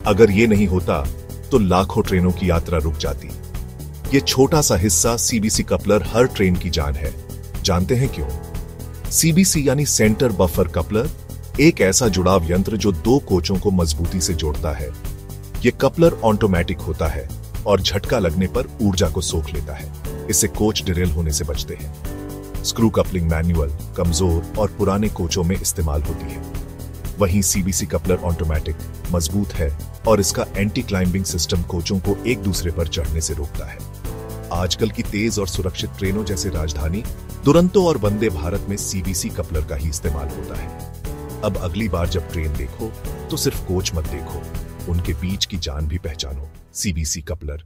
अगर ये नहीं होता तो लाखों ट्रेनों की यात्रा रुक जाती। ये छोटा सा हिस्सा सीबीसी कपलर हर ट्रेन की जान है। जानते हैं क्यों? सीबीसी यानी सेंटर बफर कपलर एक ऐसा जुड़ाव यंत्र जो दो कोचों को मजबूती से जोड़ता है। ये कपलर ऑटोमेटिक होता है और झटका लगने पर ऊर्जा को सोख लेता है। इससे कोच डिरेल होने से बचते हैं। स्क्रू कपलिंग मैनुअल, कमजोर और पुराने कोचों में इस्तेमाल होती है। वहीं सीबीसी कपलर ऑटोमेटिक मजबूत है और इसका एंटी क्लाइंबिंग सिस्टम कोचों को एक दूसरे पर चढ़ने से रोकता है। आजकल की तेज और सुरक्षित ट्रेनों जैसे राजधानी, दुरंतो और वंदे भारत में सीबीसी कपलर का ही इस्तेमाल होता है। अब अगली बार जब ट्रेन देखो तो सिर्फ कोच मत देखो, उनके बीच की जान भी पहचानो। CBC coupler